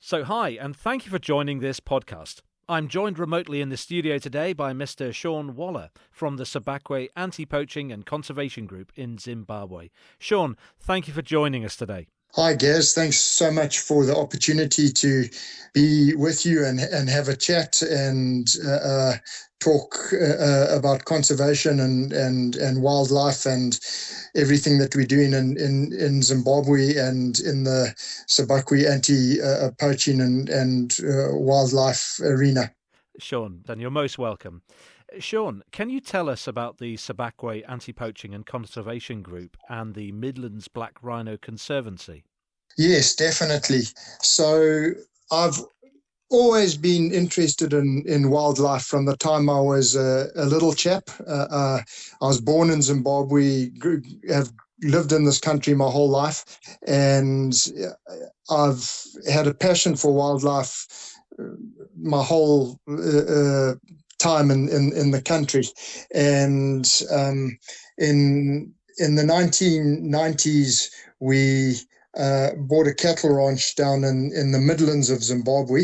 So hi, and thank you for joining this podcast. I'm joined remotely in the studio today by Mr. Sean Waller from the Sebakwe Anti-Poaching and Conservation Group in Zimbabwe. Sean, thank you for joining us today. Hi, Gaz. Thanks so much for the opportunity to be with you and have a chat and talk about conservation and wildlife and everything that we're doing in Zimbabwe and in the Sebakwe anti-poaching and wildlife arena. Sean, then you're most welcome. Sean, can you tell us about the Sebakwe Anti-Poaching and Conservation Group and the Midlands Black Rhino Conservancy? Yes, definitely. So I've always been interested in wildlife from the time I was a little chap. I was born in Zimbabwe, have lived in this country my whole life, and I've had a passion for wildlife my whole time in the country. And in the 1990s, we bought a cattle ranch down in the Midlands of Zimbabwe,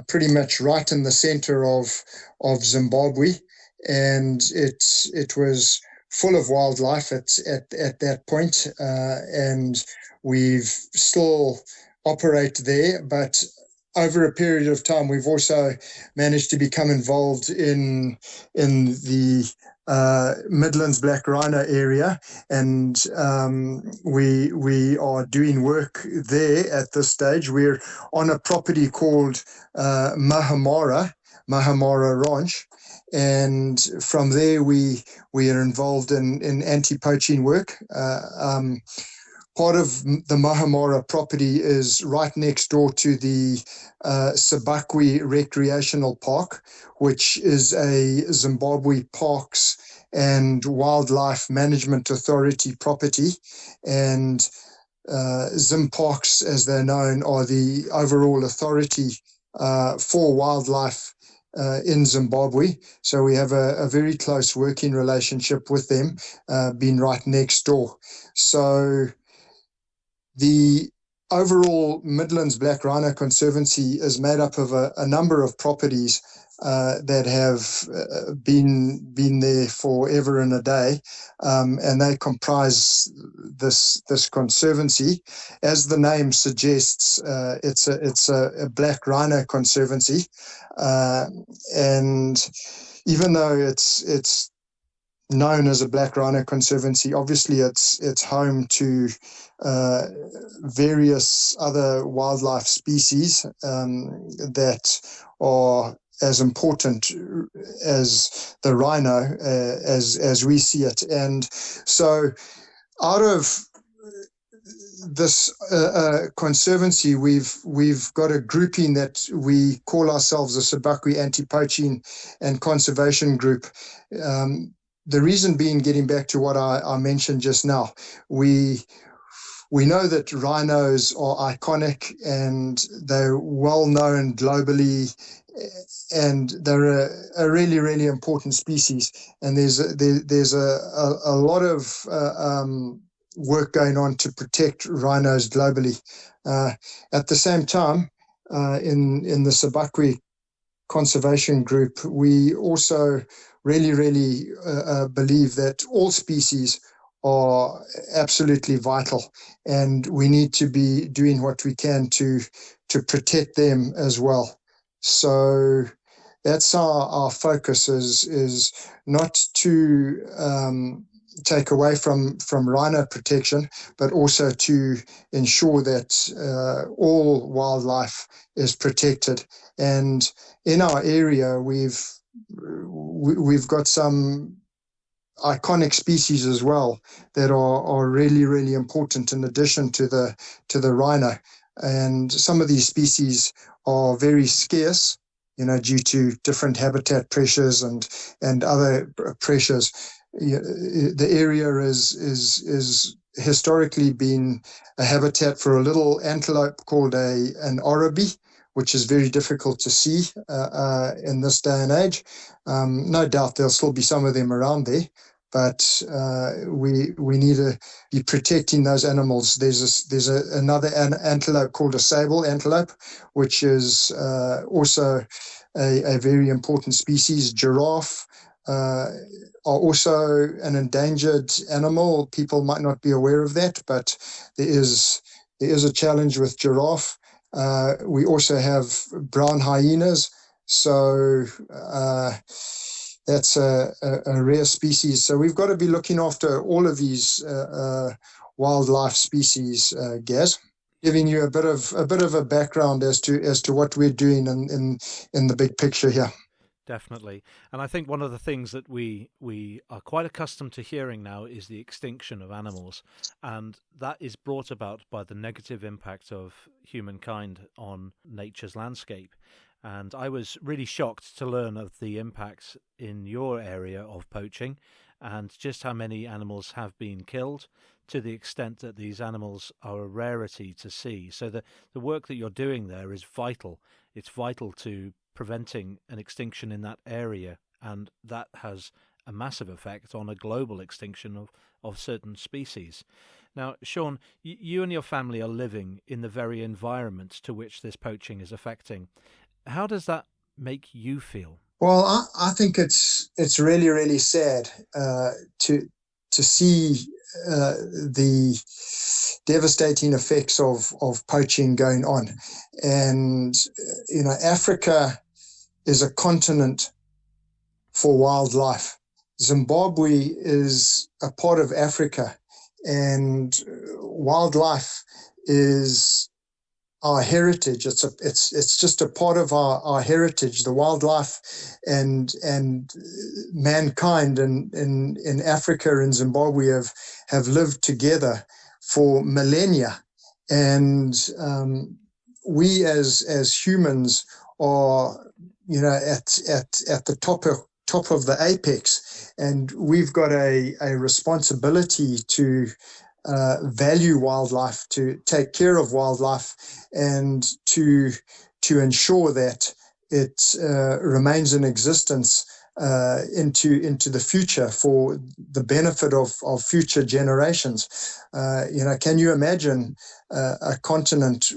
pretty much right in the center of Zimbabwe, and it was full of wildlife at that point, and we've still operate there, but over a period of time, we've also managed to become involved in the Midlands Black Rhino area, and we are doing work there at this stage. We're on a property called Mahamara Ranch, and from there we are involved in anti-poaching work. Part of the Mahamara property is right next door to the Sebakwe Recreational Park, which is a Zimbabwe Parks and Wildlife Management Authority property. And Zim Parks, as they're known, are the overall authority for wildlife in Zimbabwe. So we have a very close working relationship with them, being right next door. So the overall Midlands Black Rhino Conservancy is made up of a number of properties that have been there forever and a day, and they comprise this conservancy. As the name suggests, it's a Black Rhino Conservancy, and even though it's known as a Black Rhino Conservancy, obviously it's home to various other wildlife species that are as important as the rhino as we see it. And so out of this conservancy, we've got a grouping that we call ourselves the Sebakwe Anti-Poaching and Conservation Group. The reason being, getting back to what I mentioned just now, we know that rhinos are iconic and they're well known globally, and they're a really, really important species. And there's a lot of work going on to protect rhinos globally. At the same time, in the Sebakwe Conservation Group, we also really believe that all species are absolutely vital, and we need to be doing what we can to protect them as well. So that's our focus is not to take away from rhino protection, but also to ensure that all wildlife is protected. And in our area, we've got some iconic species as well that are really important in addition to the rhino. And some of these species are very scarce, due to different habitat pressures and other pressures. The area is historically been a habitat for a little antelope called an oribi, which is very difficult to see in this day and age. No doubt there'll still be some of them around there, but we need to be protecting those animals. There's another antelope called a sable antelope, which is also a very important species. Giraffe are also an endangered animal. People might not be aware of that, but there is a challenge with giraffe. We also have brown hyenas, so that's a rare species. So we've got to be looking after all of these wildlife species, Gaz. Giving you a bit of a background as to what we're doing in the big picture here. Definitely. And I think one of the things that we are quite accustomed to hearing now is the extinction of animals. And that is brought about by the negative impact of humankind on nature's landscape. And I was really shocked to learn of the impact in your area of poaching and just how many animals have been killed, to the extent that these animals are a rarity to see. So the work that you're doing there is vital. It's vital to preventing an extinction in that area, and that has a massive effect on a global extinction of certain species. Now, Sean, you and your family are living in the very environment to which this poaching is affecting. How does that make you feel? Well, I think it's really, really sad to see the devastating effects of poaching going on. And, Africa is a continent for wildlife. Zimbabwe is a part of Africa, and wildlife is our heritage. It's just a part of our heritage. The wildlife and mankind in Africa and Zimbabwe have lived together for millennia, and we as humans are at the top of the apex, and we've got a responsibility to value wildlife, to take care of wildlife, and to ensure that it remains in existence into the future for the benefit of future generations. Can you imagine a continent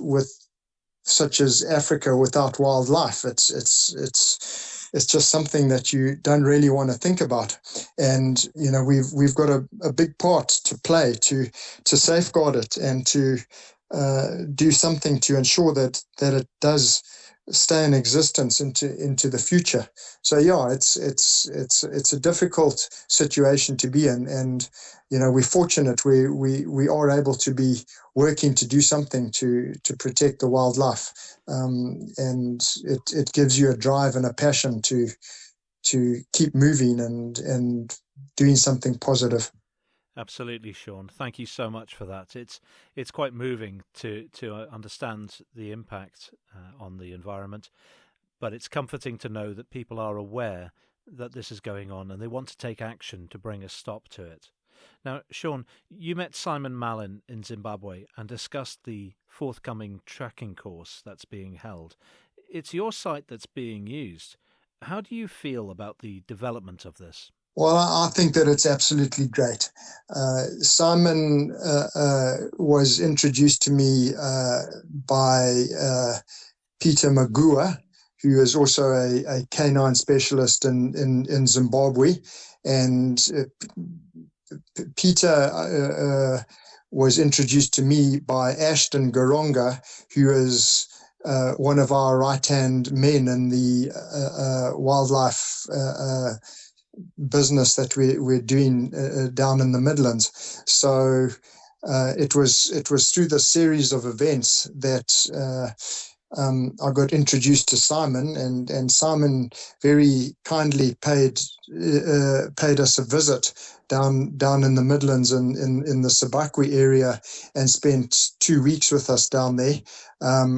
such as Africa without wildlife? It's just something that you don't really want to think about. And we've got a big part to play to safeguard it and to do something to ensure that it does stay in existence into the future. So yeah, it's a difficult situation to be in, and we're fortunate we are able to be working to do something to protect the wildlife, and it gives you a drive and a passion to keep moving and doing something positive. Absolutely, Sean. Thank you so much for that. It's quite moving to understand the impact on the environment, but it's comforting to know that people are aware that this is going on and they want to take action to bring a stop to it. Now, Sean, you met Simon Mallin in Zimbabwe and discussed the forthcoming tracking course that's being held. It's your site that's being used. How do you feel about the development of this? Well, I think that it's absolutely great. Simon was introduced to me by Peter Magua, who is also a canine specialist in Zimbabwe. And Peter was introduced to me by Ashton Garonga, who is one of our right-hand men in the wildlife business that we're doing down in the Midlands. So it was through the series of events that I got introduced to Simon, and Simon very kindly paid us a visit down in the Midlands and in the Sebakwe area, and spent 2 weeks with us down there,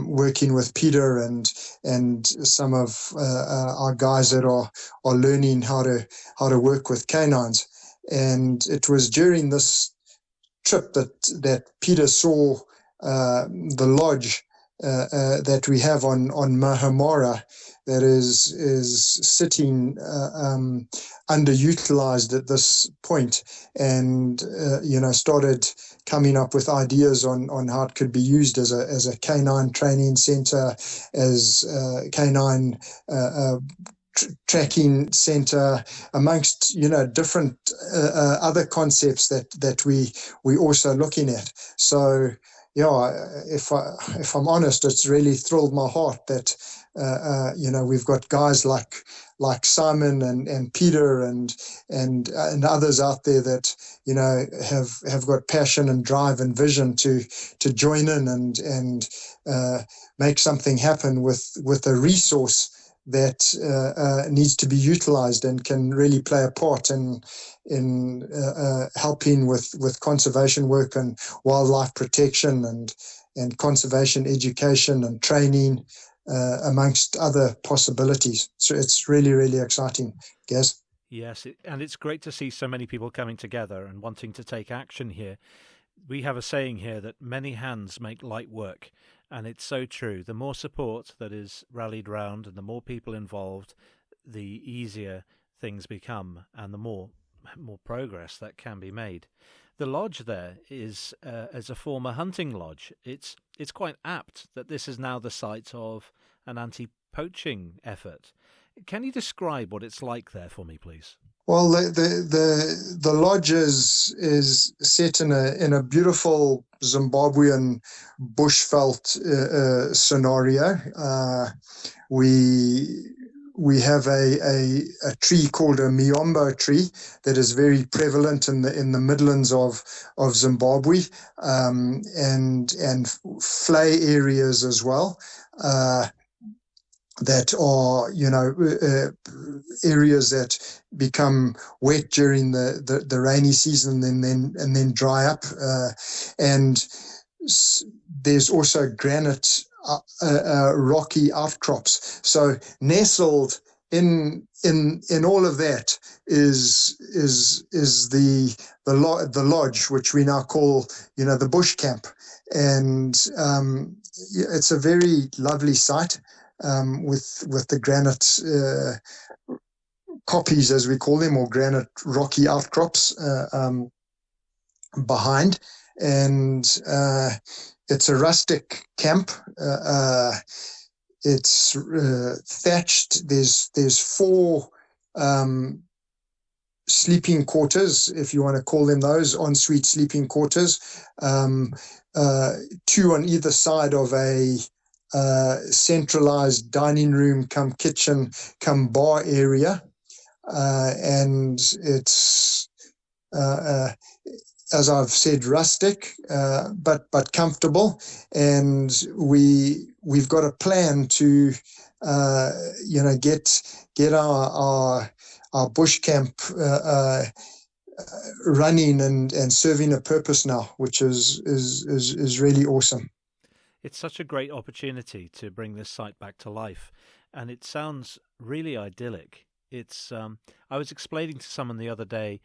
working with Peter and some of our guys that are learning how to work with canines. And it was during this trip that Peter saw the lodge that we have on Mahamora that is sitting underutilized at this point, and started coming up with ideas on how it could be used as a canine training center, as canine tracking center, amongst different other concepts that we also looking at. So if I'm honest, it's really thrilled my heart that we've got guys like Simon and Peter and others out there that have got passion and drive and vision to join in and make something happen with a resource that needs to be utilized and can really play a part in helping with conservation work and wildlife protection and conservation education and training, amongst other possibilities. So it's really, really exciting, Gaz. Yes, and it's great to see so many people coming together and wanting to take action here. We have a saying here that many hands make light work, and it's so true. The more support that is rallied round and the more people involved, the easier things become and the more progress that can be made. The lodge there is as a former hunting lodge. It's quite apt that this is now the site of an anti-poaching effort. Can you describe what it's like there for me, please? Well, the lodge is set in a beautiful Zimbabwean bushveld scenario. We have a tree called a miombo tree that is very prevalent in the Midlands of Zimbabwe, and flay areas as well. That are, areas that become wet during the rainy season and then dry up. And there's also granite, rocky outcrops. So nestled in all of that is the lodge, which we now call, the bush camp. And it's a very lovely site. With the granite copies, as we call them, or granite rocky outcrops behind, and it's a rustic camp. It's thatched. There's 4 sleeping quarters, if you want to call them those, ensuite sleeping quarters, 2 on either side of a centralized dining room come kitchen come bar area, and it's as I've said, rustic, but comfortable. And we've got a plan to get our bush camp running and serving a purpose now, which is really awesome. It's such a great opportunity to bring this site back to life, and it sounds really idyllic. It's I was explaining to someone the other day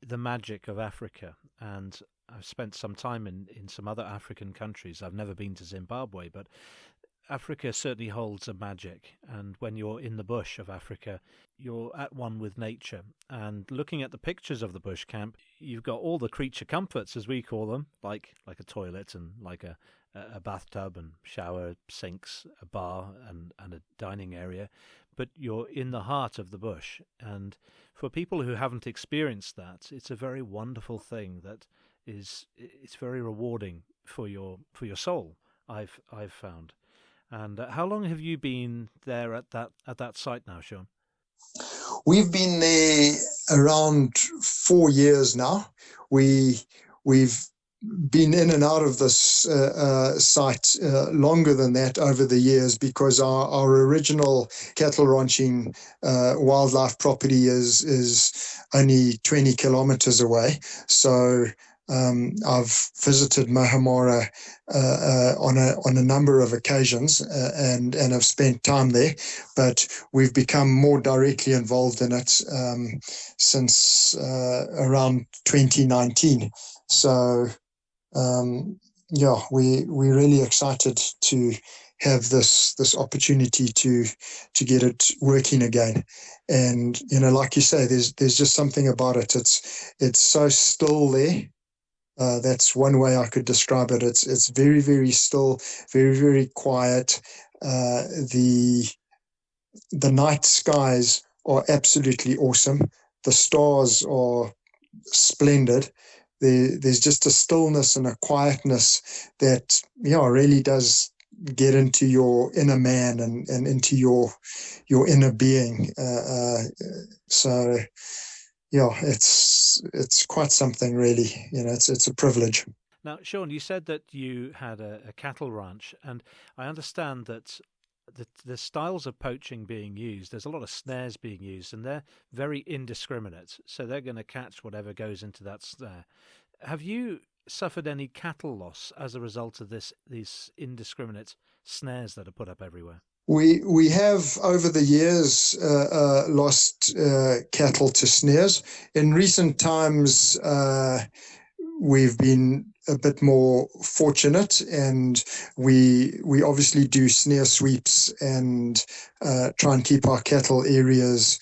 the magic of Africa, and I've spent some time in some other African countries. I've never been to Zimbabwe, but Africa certainly holds a magic, and when you're in the bush of Africa, you're at one with nature. And looking at the pictures of the bush camp, you've got all the creature comforts, as we call them, like a toilet and like a bathtub and shower, sinks, a bar and a dining area, but you're in the heart of the bush. And for people who haven't experienced that, it's a very wonderful thing that it's very rewarding for your soul, I've found. And how long have you been there at that site now, Sean? We've been there around 4 years now. We've been in and out of this site longer than that over the years, because our original cattle ranching wildlife property is only 20 kilometers away. So I've visited Mahamora on a number of occasions and have spent time there, but we've become more directly involved in it since around 2019. So yeah, we're really excited to have this opportunity to get it working again. And like you say, there's just something about it. It's so still there. That's one way I could describe it. It's very, very still, very, very quiet. The night skies are absolutely awesome. The stars are splendid. There's just a stillness and a quietness that really does get into your inner man and into your inner being. So yeah, it's quite something, really. It's a privilege. Now, Sean, you said that you had a cattle ranch, and I understand that the styles of poaching being used, there's a lot of snares being used, and they're very indiscriminate. So they're going to catch whatever goes into that snare. Have you suffered any cattle loss as a result of these indiscriminate snares that are put up everywhere? We have over the years lost cattle to snares. In recent times, we've been a bit more fortunate, and we obviously do snare sweeps and try and keep our cattle areas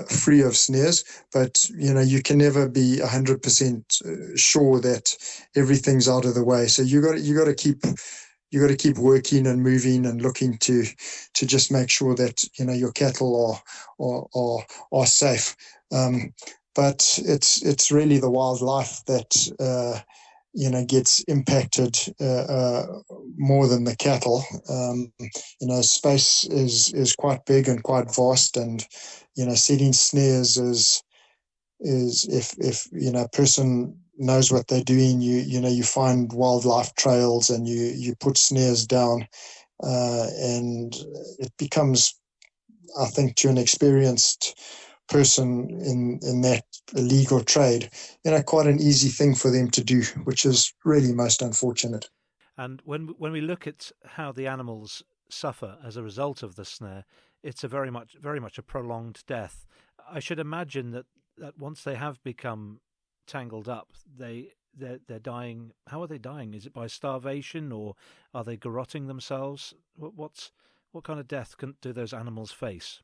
free of snares. But you can never be 100% sure that everything's out of the way. So you got to keep working and moving and looking to just make sure that your cattle are safe. But it's really the wildlife that gets impacted more than the cattle. Space is quite big and quite vast, and setting snares is if a person knows what they're doing, you find wildlife trails and you put snares down, and it becomes, I think, to an experienced person in that illegal trade, quite an easy thing for them to do, which is really most unfortunate. And when we look at how the animals suffer as a result of the snare, it's a very much a prolonged death. I should imagine that once they have become tangled up, they're dying. How are they dying? Is it by starvation, or are they garrotting themselves? What kind of death do those animals face?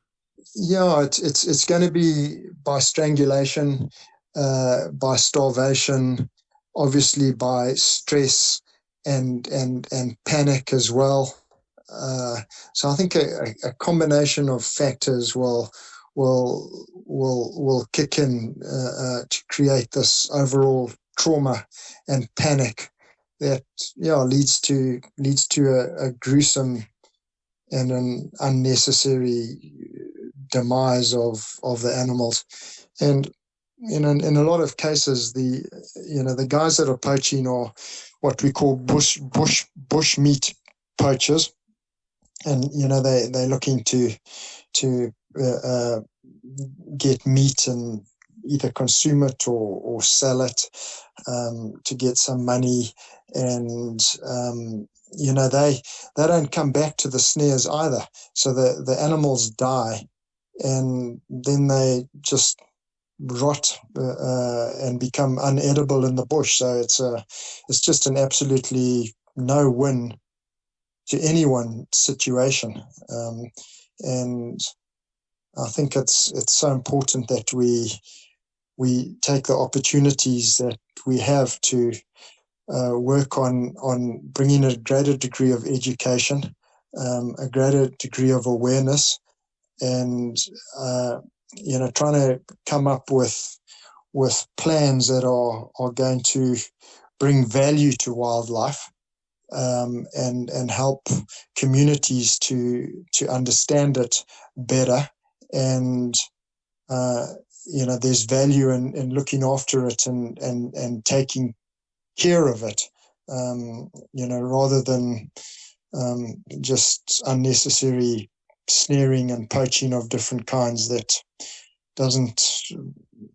Yeah, it's going to be by strangulation, by starvation, obviously by stress and panic as well. So I think a combination of factors will kick in to create this overall trauma and panic that leads to a gruesome and an unnecessary demise of the animals. And in a lot of cases, the guys that are poaching are what we call bush meat poachers, and they're looking to get meat and either consume it or sell it to get some money. And they don't come back to the snares either, so the animals die, and then they just rot and become unedible in the bush. So it's just an absolutely no win to anyone situation. And I think it's so important that we take the opportunities that we have to work on bringing a greater degree of education, a greater degree of awareness, and trying to come up with plans that are going to bring value to wildlife, and help communities to understand it better. And there's value in looking after it and taking care of it, rather than just unnecessary snaring and poaching of different kinds that doesn't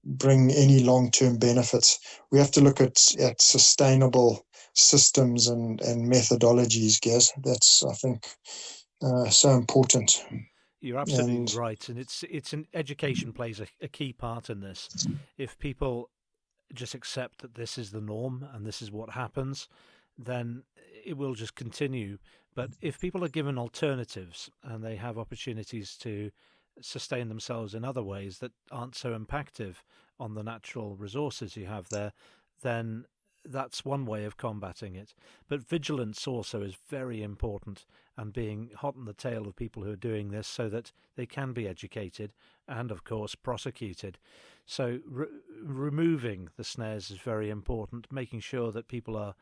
bring any long-term benefits. We have to look at sustainable systems and methodologies, Gaz. That's, I think, so important. You're absolutely right, and it's an education plays a key part in this. If people just accept that this is the norm and this is what happens, then it will just continue. But if people are given alternatives and they have opportunities to sustain themselves in other ways that aren't so impactive on the natural resources you have there, then that's one way of combating it. But vigilance also is very important, and being hot on the tail of people who are doing this so that they can be educated and, of course, prosecuted. So removing the snares is very important, making sure that people are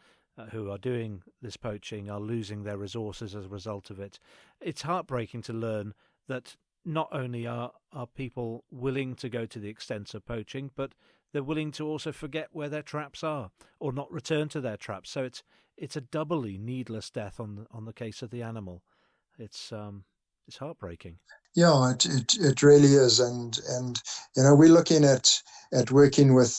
who are doing this poaching are losing their resources as a result of it. It's heartbreaking to learn that not only are people willing to go to the extent of poaching, but they're willing to also forget where their traps are or not return to their traps. So it's a doubly needless death on the case of the animal. It's heartbreaking. Yeah, it really is, and we're looking at working with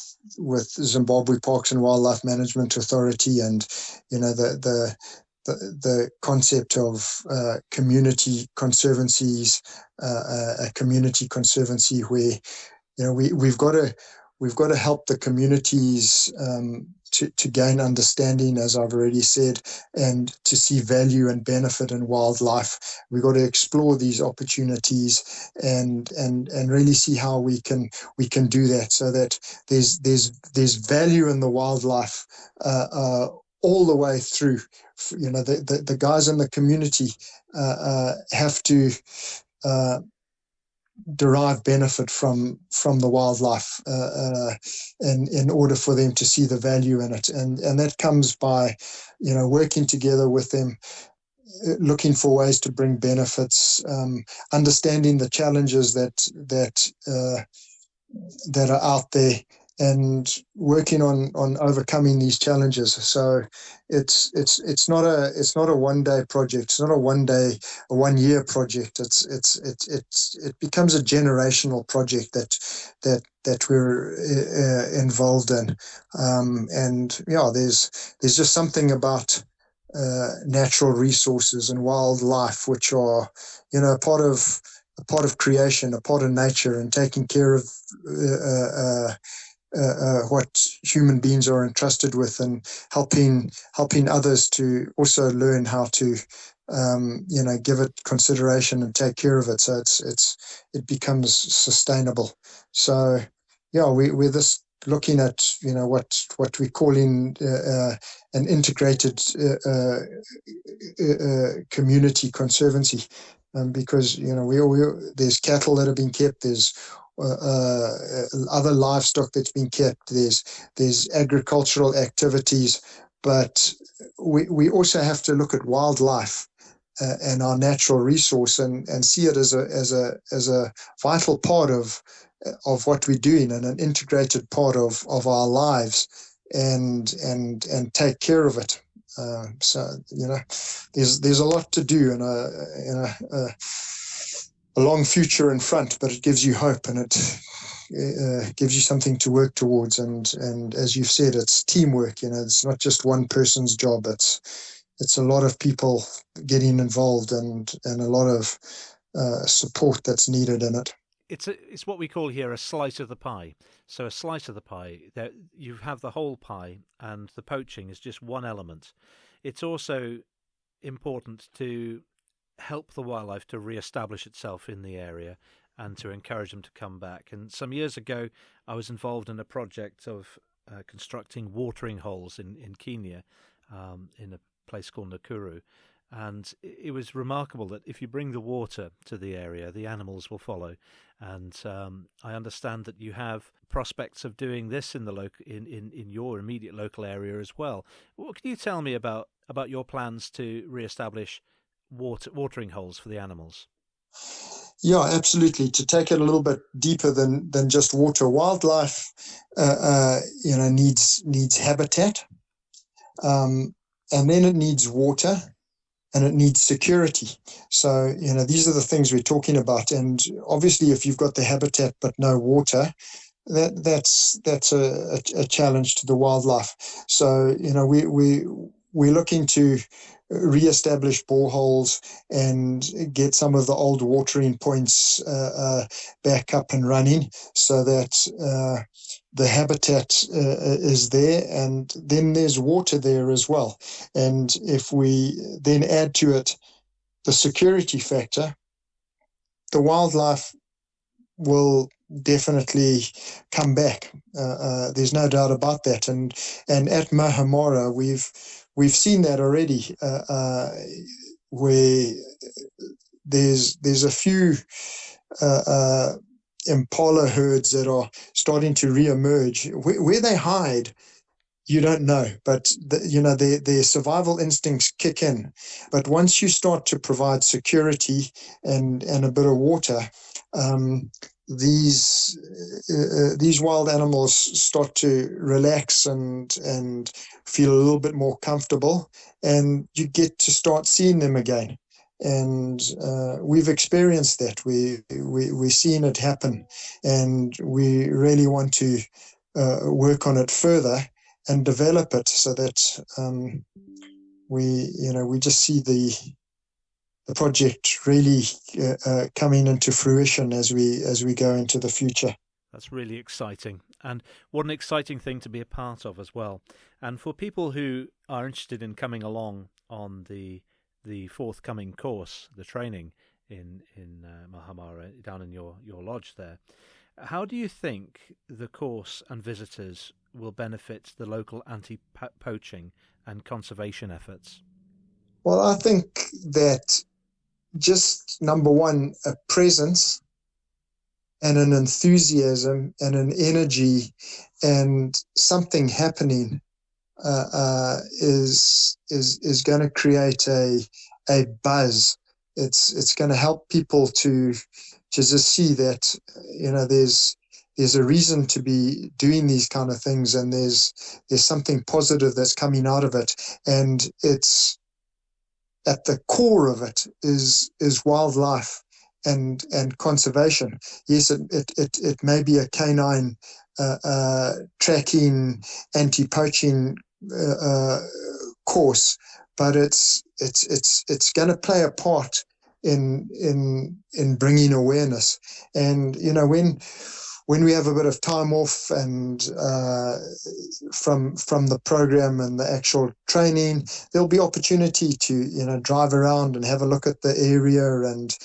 Zimbabwe Parks and Wildlife Management Authority, and the concept of community conservancies, a community conservancy where we've got to help the communities to gain understanding, as I've already said, and to see value and benefit in wildlife. We've got to explore these opportunities and really see how we can do that, so that there's value in the wildlife all the way through. The guys in the community have to derive benefit from the wildlife in order for them to see the value in it, and that comes by working together with them, looking for ways to bring benefits, understanding the challenges that are out there, and working on overcoming these challenges. So it's not a one-day project. It's not a one year project. It becomes a generational project that we're involved in. And yeah, there's just something about natural resources and wildlife which are a part of creation, a part of nature, and taking care of what human beings are entrusted with, and helping others to also learn how to give it consideration and take care of it, so it becomes sustainable. So yeah, we're just looking at what we're calling an integrated community conservancy, because there's cattle that are being kept, there's other livestock that's been kept, there's agricultural activities, but we also have to look at wildlife and our natural resource and see it as a vital part of what we're doing, and an integrated part of our lives, and take care of it. So there's a lot to do, and a long future in front, but it gives you hope, and it gives you something to work towards. And as you've said, it's teamwork. It's not just one person's job. It's a lot of people getting involved, and a lot of support that's needed in it. It's what we call here a slice of the pie. So a slice of the pie, you have the whole pie, and the poaching is just one element. It's also important to help the wildlife to re-establish itself in the area and to encourage them to come back. And some years ago, I was involved in a project of constructing watering holes in Kenya, in a place called Nakuru. And it was remarkable that if you bring the water to the area, the animals will follow. And I understand that you have prospects of doing this in your immediate local area as well. What can you tell me about your plans to re-establish watering holes for the animals? Yeah, absolutely. To take it a little bit deeper than just water, wildlife, needs habitat, and then it needs water, and it needs security. So these are the things we're talking about. And obviously, if you've got the habitat but no water, that's a challenge to the wildlife. So we're looking to re-establish boreholes and get some of the old watering points back up and running, so that the habitat is there, and then there's water there as well. And if we then add to it the security factor, the wildlife will definitely come back. There's no doubt about that. And at Mahamara, we've seen that already, where there's a few impala herds that are starting to re-emerge. Where they hide, you don't know, but their survival instincts kick in. But once you start to provide security and a bit of water, these wild animals start to relax and feel a little bit more comfortable, and you get to start seeing them again. And we've experienced that. We're seeing it happen, and we really want to work on it further and develop it so that we just see the project really coming into fruition as we go into the future. That's really exciting, and what an exciting thing to be a part of as well. And for people who are interested in coming along on the forthcoming course, the training in Mahamara, down in your lodge there, how do you think the course and visitors will benefit the local anti-poaching and conservation efforts? Well, I think that just number one, a presence and an enthusiasm and an energy and something happening is going to create a buzz. It's going to help people to just see that there's a reason to be doing these kind of things, and there's something positive that's coming out of it, and it's at the core of it is wildlife and conservation. Yes, it may be a canine tracking, anti-poaching course, but it's going to play a part in bringing awareness. And when we have a bit of time off and from the program and the actual training, there'll be opportunity to drive around and have a look at the area and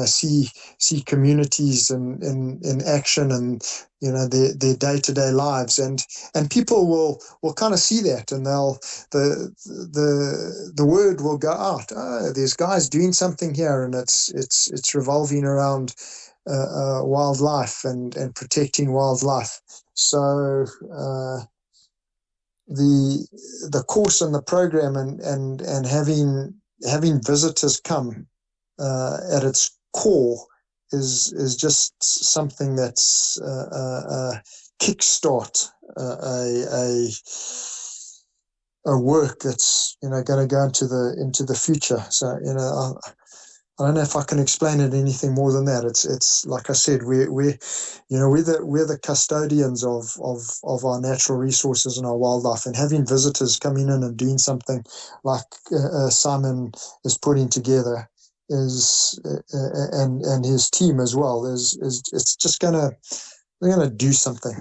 see communities in action and their day-to-day lives, and people will kind of see that, and the word will go out. Oh, there's guys doing something here, and it's revolving around wildlife and protecting wildlife. So the course and the program and having visitors come at its core is just something that's kickstart a work that's going to go into the future. So I don't know if I can explain it anything more than that. It's like I said, we're the custodians of our natural resources and our wildlife, and having visitors coming in and doing something like Simon is putting together is and his team as well is it's just they're gonna do something.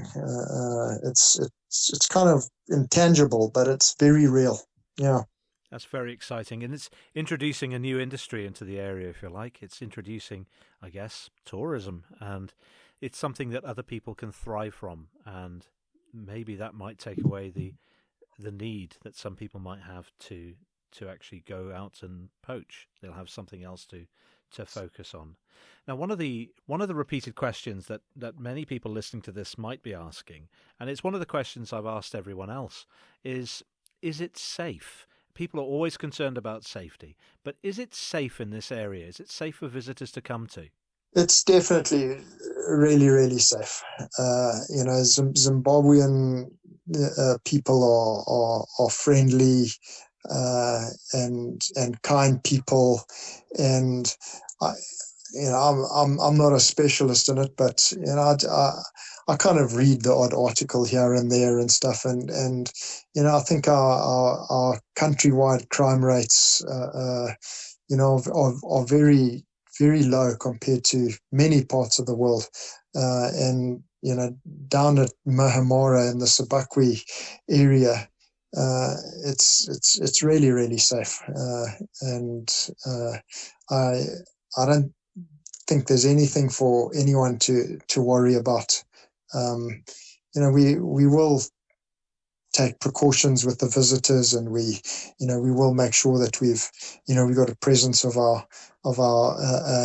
It's kind of intangible, but it's very real. Yeah. That's very exciting, and it's introducing a new industry into the area, if you like. It's introducing, I guess, tourism, and it's something that other people can thrive from, and maybe that might take away the need that some people might have to actually go out and poach. They'll have something else to focus on. Now, one of the repeated questions that many people listening to this might be asking, and it's one of the questions I've asked everyone else, is it safe? People are always concerned about safety, but is it safe in this area? Is it safe for visitors to come to? It's definitely really, really safe. Zimbabwean people are friendly and kind people, and I'm not a specialist in it, but I kind of read the odd article here and there and stuff, and I think our countrywide crime rates are very very low compared to many parts of the world. And, down at Mahamara in the Sebakwe area, it's really, really safe. I don't think there's anything for anyone to worry about. We will take precautions with the visitors, and we will make sure that we've got a presence of our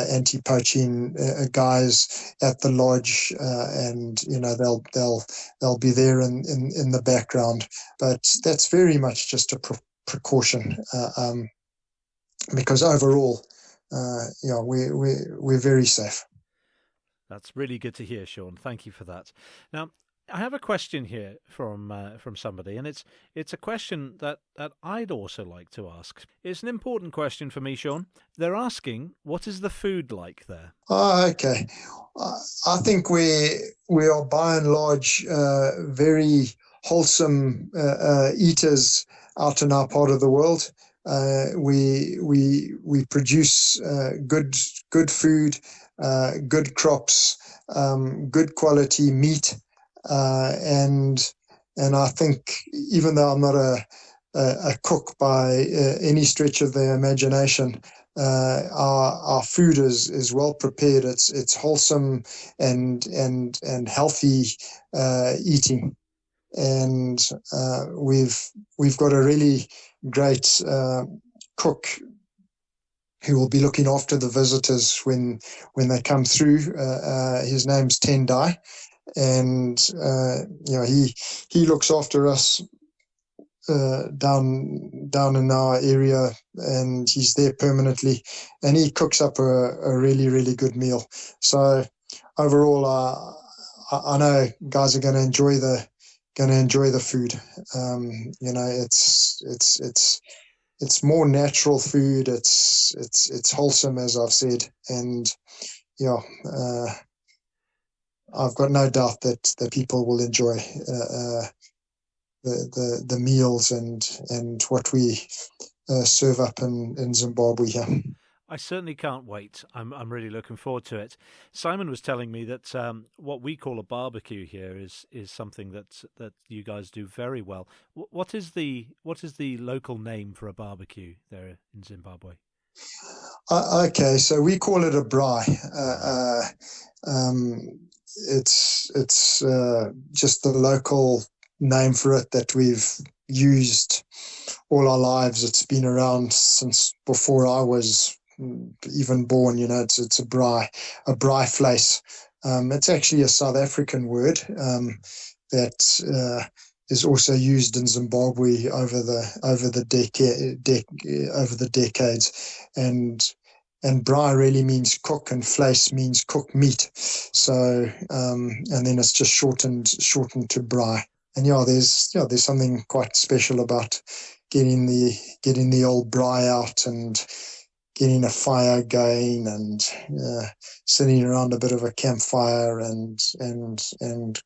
anti-poaching guys at the lodge, and they'll be there in the background. But that's very much just a precaution, because overall, we're very safe. That's really good to hear, Sean. Thank you for that. Now, I have a question here from somebody, and it's a question that I'd also like to ask. It's an important question for me, Sean. They're asking, what is the food like there? Oh, okay. I think we are by and large very wholesome eaters out in our part of the world. We produce good food, good crops, good quality meat. And I think, even though I'm not a cook by any stretch of the imagination, our food is well prepared. It's wholesome and healthy eating, and we've got a really great cook who will be looking after the visitors when they come through. His name's Tendai. And he looks after us down in our area, and he's there permanently, and he cooks up a really, really good meal. So overall, I know guys are going to enjoy the food. It's more natural food. It's wholesome, as I've said, and I've got no doubt that people will enjoy the meals and what we serve up in Zimbabwe here. I certainly can't wait. I'm really looking forward to it. Simon was telling me that what we call a barbecue here is something that you guys do very well. What is the local name for a barbecue there in Zimbabwe? Okay, so we call it a braai. It's just the local name for it that we've used all our lives. It's been around since before I was even born. It's a braai vleis. It's actually a South African word that is also used in Zimbabwe over the decades, and braai really means cook, and vleis means cooked meat. So and then it's just shortened to braai. And there's something quite special about getting the old braai out and getting a fire going, and sitting around a bit of a campfire and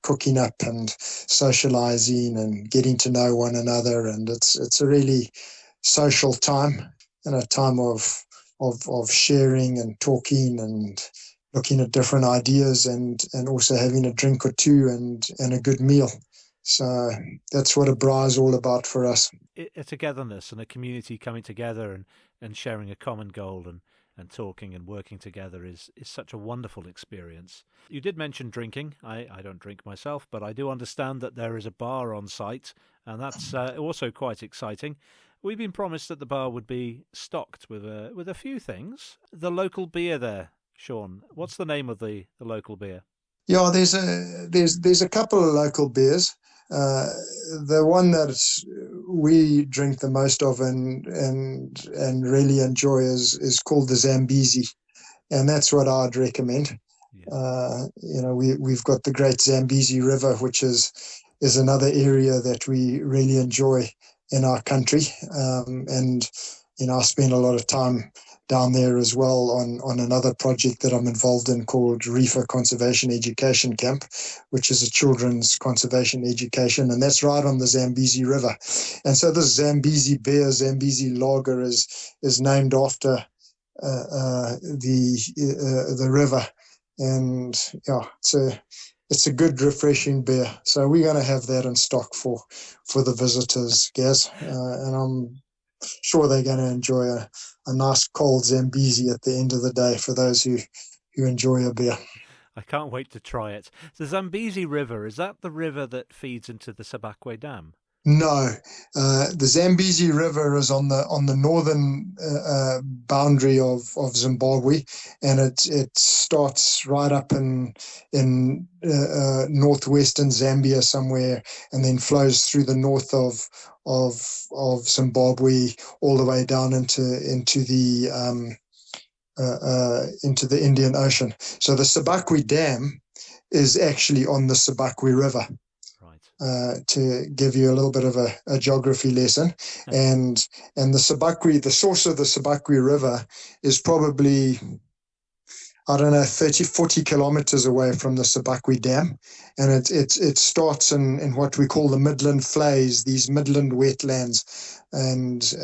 cooking up and socializing and getting to know one another. And it's a really social time, and a time of sharing and talking and looking at different ideas, and also having a drink or two and a good meal. So that's what a braai is all about for us. A togetherness and a community coming together and sharing a common goal and talking and working together is such a wonderful experience. You did mention drinking. I don't drink myself, but I do understand that there is a bar on site, and that's also quite exciting. We've been promised that the bar would be stocked with a few things. The local beer there, Sean. What's the name of the local beer? Yeah, there's a couple of local beers. The one that we drink the most of and really enjoy is called the Zambezi, and that's what I'd recommend. Yeah. We've got the great Zambezi River, which is another area that we really enjoy in our country, and I spend a lot of time down there as well on another project that I'm involved in called Reefer Conservation Education Camp, which is a children's conservation education, and that's right on the Zambezi River. And so this Zambezi beer, Zambezi lager, is named after the river, and yeah, it's a good refreshing beer. So we're going to have that in stock for the visitors, Gaz, and I'm sure they're going to enjoy a nice cold Zambezi at the end of the day for those who enjoy a beer. I can't wait to try it. The Zambezi River, is that the river that feeds into the Sebakwe Dam? No, the Zambezi River is on the northern boundary of Zimbabwe, and it starts right up in northwestern Zambia somewhere, and then flows through the north of Zimbabwe all the way down into the Indian Ocean. So the Sebakwe Dam is actually on the Sebakwe River. To give you a little bit of a geography lesson, and the source of the Sebakwe River is probably, I don't know, 30, 40 kilometers away from the Sebakwe Dam, and it starts in what we call the Midland Flays, these Midland wetlands, and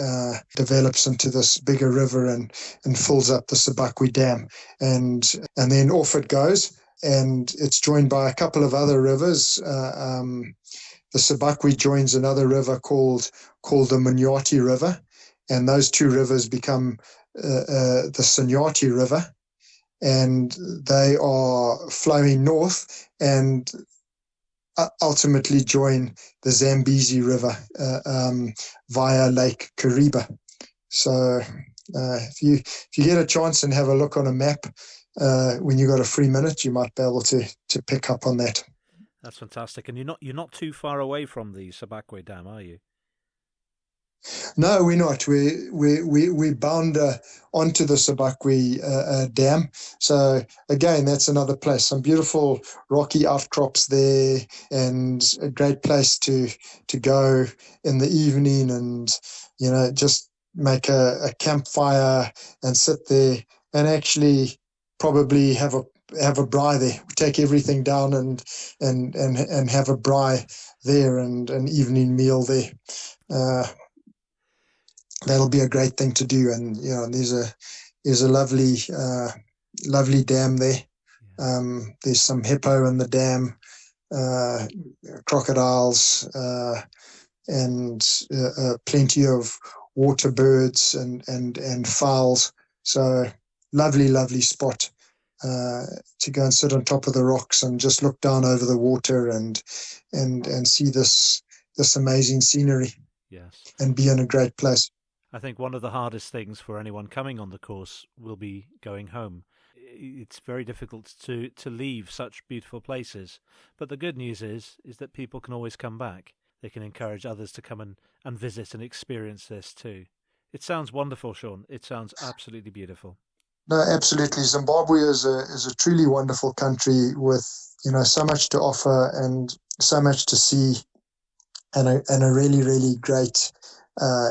develops into this bigger river and fills up the Sebakwe Dam, and then off it goes. And it's joined by a couple of other rivers. The Sebakwe joins another river called the Munyati River, and those two rivers become the Sanyati River, and they are flowing north and ultimately join the Zambezi River via Lake Kariba. So if you get a chance and have a look on a map, when you got a free minute, you might be able to pick up on that. That's fantastic. And you're not too far away from the Sebakwe Dam, are you? No, we're not. We bound onto the Sebakwe Dam. So again, that's another place. Some beautiful rocky outcrops there, and a great place to go in the evening, and just make a campfire and sit there and actually probably have a braai there. We take everything down and have a braai there and an evening meal there. That'll be a great thing to do. And there's a lovely dam there. There's some hippo in the dam, crocodiles, and plenty of water birds and fowls. So lovely spot to go and sit on top of the rocks and just look down over the water and see this amazing scenery. Yes. And be in a great place. I think one of the hardest things for anyone coming on the course will be going home. It's very difficult to leave such beautiful places. But the good news is that people can always come back. They can encourage others to come and visit and experience this too. It sounds wonderful, Sean. It sounds absolutely beautiful. No, absolutely. Zimbabwe is a truly wonderful country with so much to offer and so much to see, and a really great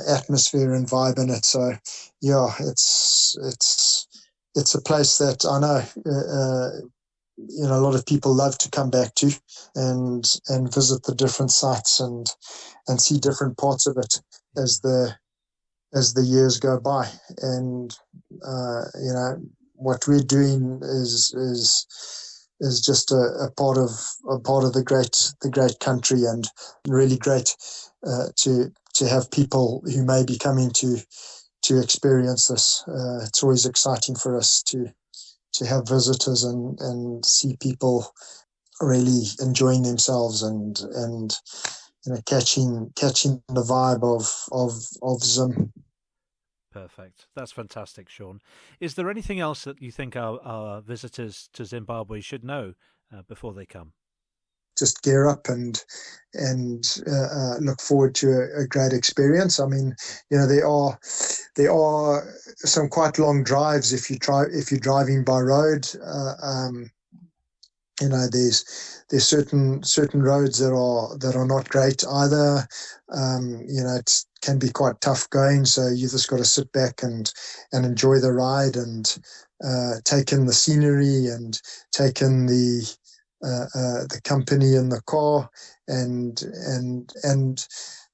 atmosphere and vibe in it. So yeah, it's a place that I know a lot of people love to come back to and visit the different sites and see different parts of it as the years go by. And what we're doing is just a part of the great country, and really great to have people who may be coming to experience this. It's always exciting for us to have visitors and see people really enjoying themselves and catching the vibe of Zim. Perfect. That's fantastic, Sean. Is there anything else that you think our visitors to Zimbabwe should know before they come? Just gear up and look forward to a great experience. I mean, there are some quite long drives if you're driving by road. There's certain roads that are not great either. It can be quite tough going, so you just got to sit back and enjoy the ride and take in the scenery and take in the company in the car and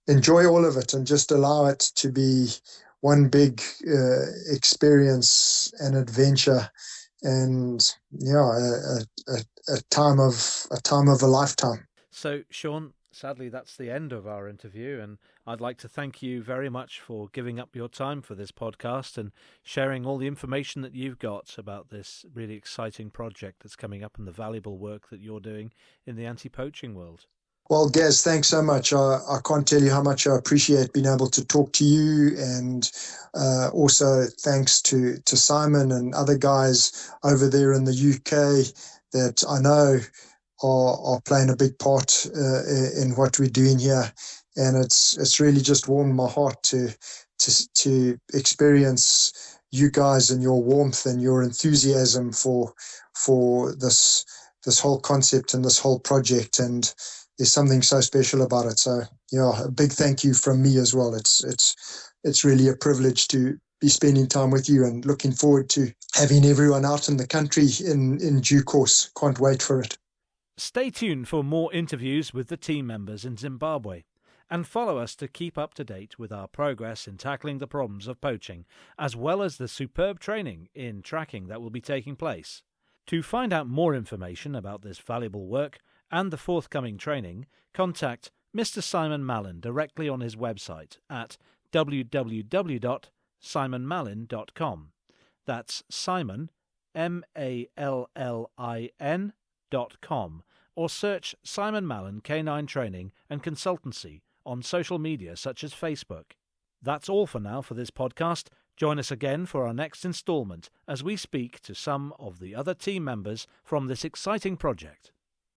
enjoy all of it, and just allow it to be one big experience and adventure, and a time of a lifetime. So, Sean, sadly, that's the end of our interview, and I'd like to thank you very much for giving up your time for this podcast and sharing all the information that you've got about this really exciting project that's coming up and the valuable work that you're doing in the anti-poaching world. Well, Gaz, thanks so much. I can't tell you how much I appreciate being able to talk to you, and also thanks to Simon and other guys over there in the UK that I know are playing a big part in what we're doing here. And it's really just warmed my heart to experience you guys and your warmth and your enthusiasm for this whole concept and this whole project. And there's something so special about it. So, a big thank you from me as well. It's really a privilege to be spending time with you, and looking forward to having everyone out in the country in due course. Can't wait for it. Stay tuned for more interviews with the team members in Zimbabwe, and follow us to keep up to date with our progress in tackling the problems of poaching, as well as the superb training in tracking that will be taking place. To find out more information about this valuable work and the forthcoming training, contact Mr. Simon Mallin directly on his website at www.simonmallin.com. That's Simon, MALLIN.com, or search Simon Mallin Canine Training and Consultancy on social media such as Facebook. That's all for now for this podcast. Join us again for our next instalment as we speak to some of the other team members from this exciting project.